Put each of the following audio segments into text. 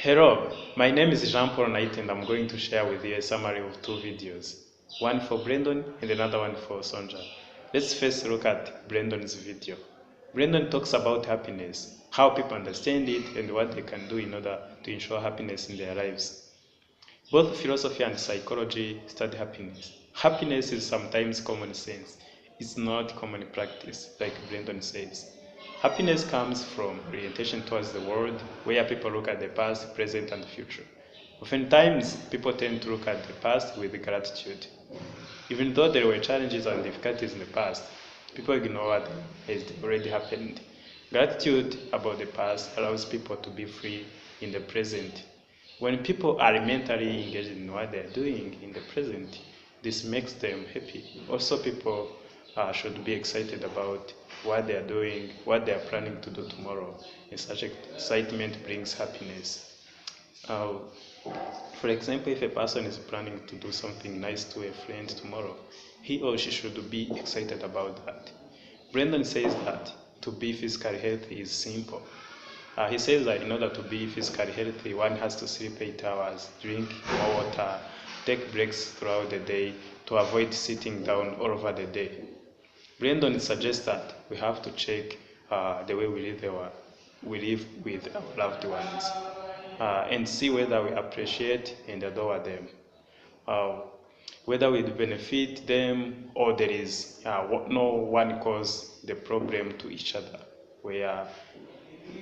Hello, my name is Jean-Paul Nayiti and I'm going to share with you a summary of two videos, one for Brendon and another one for Sonja. Let's first look at Brendon's video. Brendon talks about happiness, how people understand it and what they can do in order to ensure happiness in their lives. Both philosophy and psychology study happiness. Happiness is sometimes common sense. It's not common practice, like Brendon says. Happiness comes from orientation towards the world, where people look at the past, present, and future. Oftentimes, people tend to look at the past with gratitude. Even though there were challenges and difficulties in the past, people ignore what has already happened. Gratitude about the past allows people to be free in the present. When people are mentally engaged in what they are doing in the present, this makes them happy. Also, people should be excited about what they are doing, what they are planning to do tomorrow. And such excitement brings happiness. Uh, for example, if a person is planning to do something nice to a friend tomorrow, he or she should be excited about that. Brendon says that to be physically healthy is simple. He says that in order to be physically healthy, one has to sleep 8 hours, drink more water, take breaks throughout the day to avoid sitting down all over the day. Brendon suggests that we have to check the way we live with our loved ones and see whether we appreciate and adore them, whether we benefit them or there is no one cause the problem to each other, where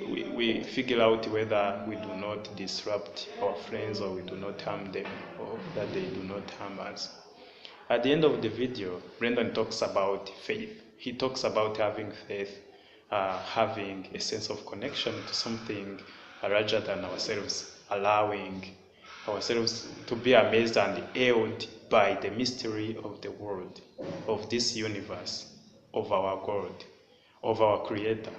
we figure out whether we do not disrupt our friends or we do not harm them or that they do not harm us. At the end of the video, Brendon talks about faith. He talks about having faith, having a sense of connection to something larger than ourselves, allowing ourselves to be amazed and awed by the mystery of the world, of this universe, of our God, of our Creator.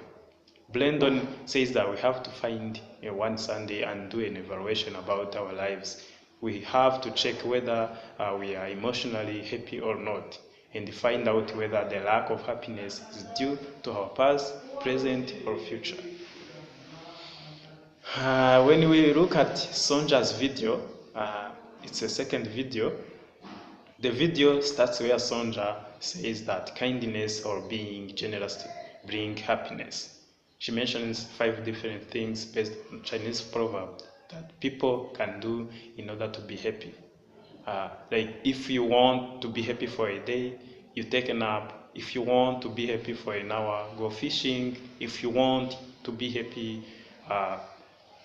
Brendon says that we have to find one Sunday and do an evaluation about our lives. We have to check whether we are emotionally happy or not, and find out whether the lack of happiness is due to our past, present, or future. When we look at Sonja's video, it's a second video. The video starts where Sonja says that kindness or being generous bring happiness. She mentions 5 different things based on Chinese proverb that people can do in order to be happy. Like if you want to be happy for a day, you take a nap. If you want to be happy for an hour, go fishing. If you want to be happy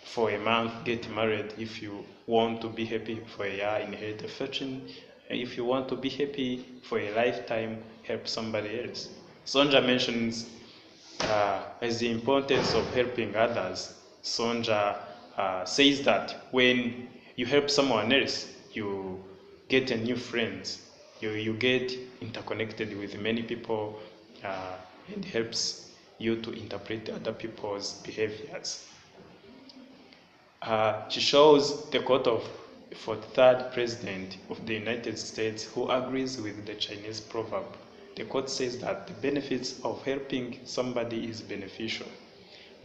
for a month, get married. If you want to be happy for a year, inherit a fortune. If you want to be happy for a lifetime, help somebody else. Sonja mentions as the importance of helping others. Sonja says that when you help someone else, you get a new friends. You get interconnected with many people and helps you to interpret other people's behaviors. She shows the quote of 43rd President of the United States who agrees with the Chinese proverb. The quote says that the benefits of helping somebody is beneficial.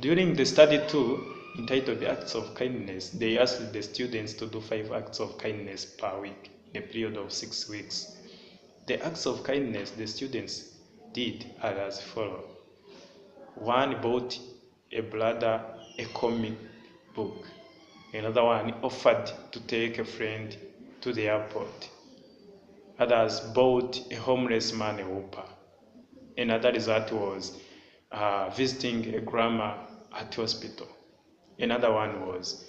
During the study 2, entitled Acts of Kindness, they asked the students to do 5 acts of kindness per week in a period of 6 weeks. The acts of kindness the students did are as follows. 1 bought a brother a comic book. Another one offered to take a friend to the airport. Others bought a homeless man a whopper. Another result was visiting a grandma at hospital. Another one was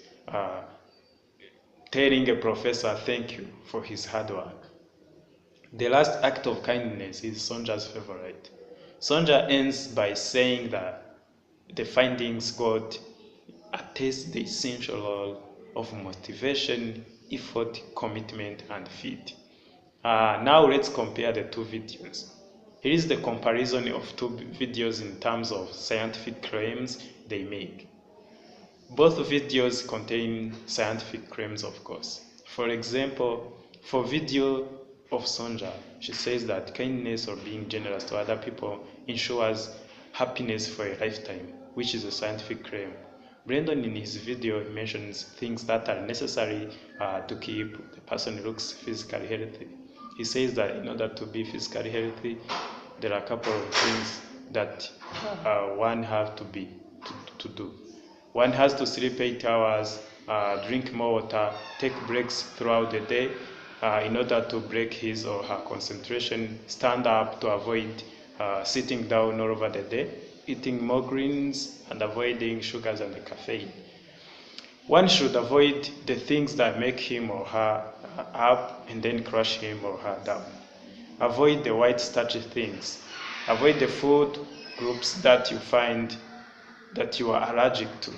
telling a professor thank you for his hard work. The last act of kindness is Sonja's favorite. Sonja ends by saying that the findings got attest the essential role of motivation, effort, commitment, and fit. Now let's compare the 2 videos. Here is the comparison of 2 videos in terms of scientific claims they make. Both videos contain scientific claims, of course. For example, for video of Sonja, she says that kindness or being generous to other people ensures happiness for a lifetime, which is a scientific claim. Brendon in his video mentions things that are necessary to keep the person looks physically healthy. He says that in order to be physically healthy, there are a couple of things that one has to do. One has to sleep 8 hours, drink more water, take breaks throughout the day in order to break his or her concentration, stand up to avoid sitting down all over the day, eating more greens and avoiding sugars and the caffeine. One should avoid the things that make him or her up and then crush him or her down. Avoid the white starchy things. Avoid the food groups that you find that you are allergic to.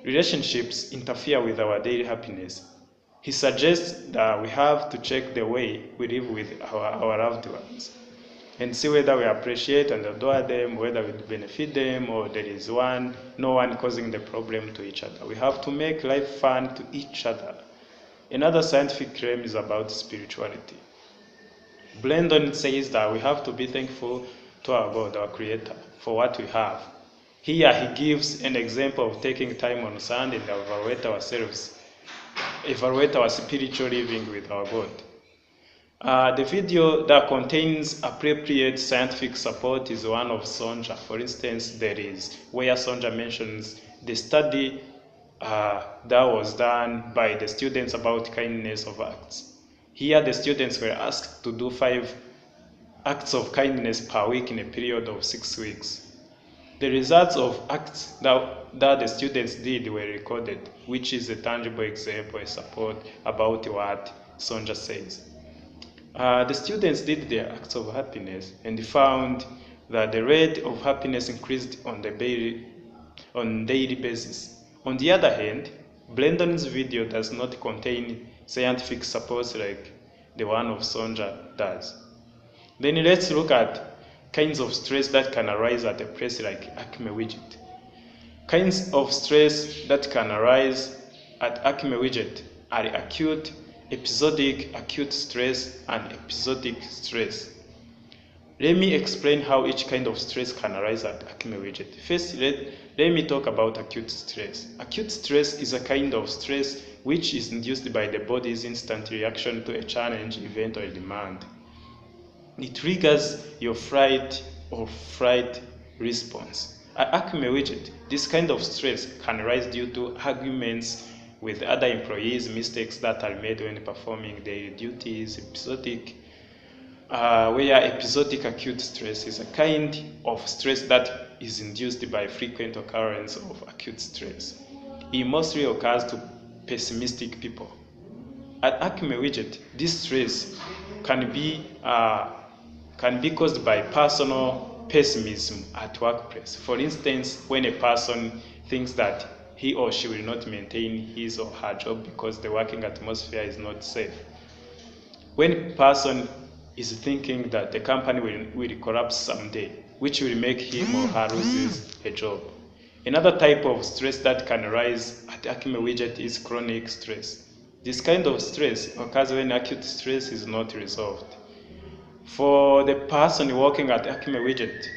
Relationships interfere with our daily happiness. He suggests that we have to check the way we live with our loved ones and see whether we appreciate and adore them, whether we benefit them, or there is no one causing the problem to each other. We have to make life fun to each other. Another scientific claim is about spirituality. Brendon says that we have to be thankful to our God, our Creator, for what we have. Here he gives an example of taking time on Sunday and evaluate ourselves, evaluate our spiritual living with our God. The video that contains appropriate scientific support is one of Sonja. For instance, there is where Sonja mentions the study that was done by the students about kindness of acts. Here the students were asked to do 5 acts of kindness per week in a period of 6 weeks. The results of acts that the students did were recorded, which is a tangible example, a support about what Sonja says. The students did their acts of happiness and found that the rate of happiness increased on daily basis. On the other hand, Brendon's video does not contain scientific support like the one of Sonja does. Then let's look at kinds of stress that can arise at a place like Acme Widget. Kinds of stress that can arise at Acme Widget are acute, episodic, acute stress, and episodic stress. Let me explain how each kind of stress can arise at Acme Widget. First, let me talk about acute stress. Acute stress is a kind of stress which is induced by the body's instant reaction to a challenge, event, or demand. It triggers your fight or flight response. At Acme Widget, this kind of stress can arise due to arguments with other employees, mistakes that are made when performing daily duties, where episodic acute stress is a kind of stress that is induced by frequent occurrence of acute stress. It mostly occurs to pessimistic people. At Acme Widget, this stress can be caused by personal pessimism at workplace. For instance, when a person thinks that he or she will not maintain his or her job because the working atmosphere is not safe. When a person is thinking that the company will collapse someday, which will make him or her lose a job. Another type of stress that can arise at Acme Widget is chronic stress. This kind of stress occurs when acute stress is not resolved. For the person working at Acme Widget,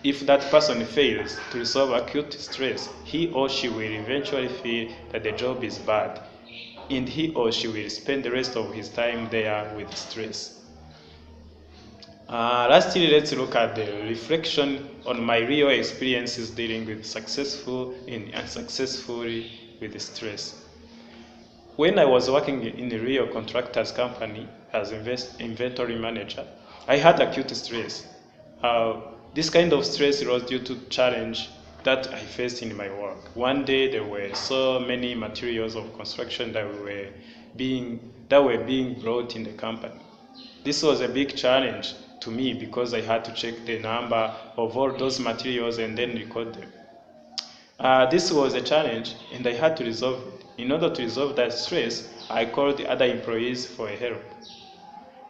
if that person fails to resolve acute stress, he or she will eventually feel that the job is bad, and he or she will spend the rest of his time there with stress. Lastly, let's look at the reflection on my real experiences dealing with successful and unsuccessfully with stress. When I was working in a real contractor's company as inventory manager, I had acute stress. This kind of stress was due to challenge that I faced in my work. One day there were so many materials of construction that were being brought in the company. This was a big challenge to me because I had to check the number of all those materials and then record them. This was a challenge and I had to resolve it. In order to resolve that stress, I called the other employees for help.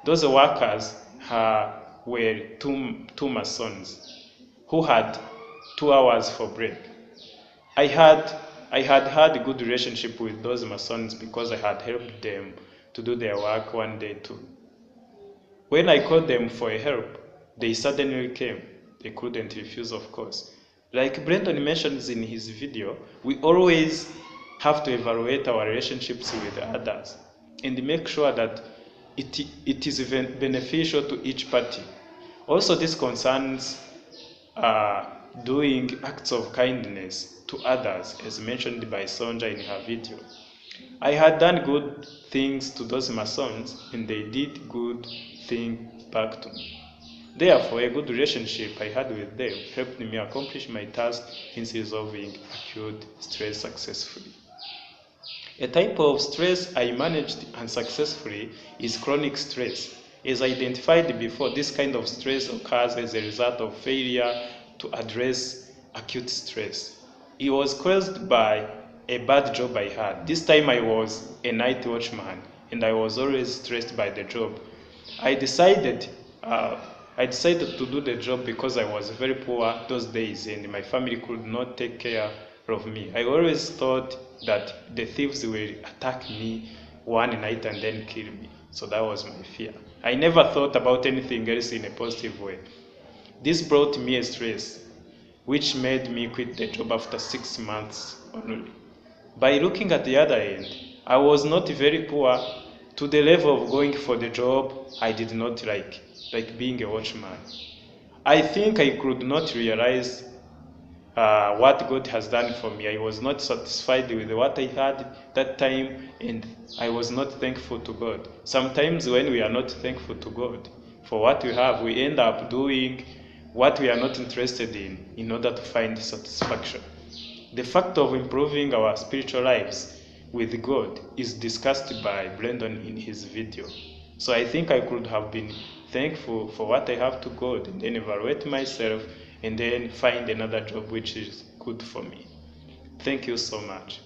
Those workers were two Masons who had 2 hours for break. I had a good relationship with those Masons because I had helped them to do their work one day too. When I called them for help, they suddenly came. They couldn't refuse, of course. Like Brendon mentions in his video, we always have to evaluate our relationships with others and make sure that it is beneficial to each party. Also, this concerns doing acts of kindness to others, as mentioned by Sonja in her video. I had done good things to those Masons, and they did good things back to me. Therefore, a good relationship I had with them helped me accomplish my task in resolving acute stress successfully. A type of stress I managed unsuccessfully is chronic stress. As identified before, this kind of stress occurs as a result of failure to address acute stress. It was caused by a bad job I had. This time I was a night watchman and I was always stressed by the job. I decided uh, I decided to do the job because I was very poor those days and my family could not take care of me. I always thought that the thieves will attack me one night and then kill me. So that was my fear. I never thought about anything else in a positive way. This brought me a stress, which made me quit the job after 6 months only. By looking at the other end, I was not very poor to the level of going for the job I did not like being a watchman. I think I could not realize what God has done for me. I was not satisfied with what I had that time, and I was not thankful to God. Sometimes when we are not thankful to God for what we have, we end up doing what we are not interested in order to find satisfaction. The fact of improving our spiritual lives with God is discussed by Brendon in his video. So I think I could have been thankful for what I have to God and then evaluate myself and then find another job which is good for me. Thank you so much.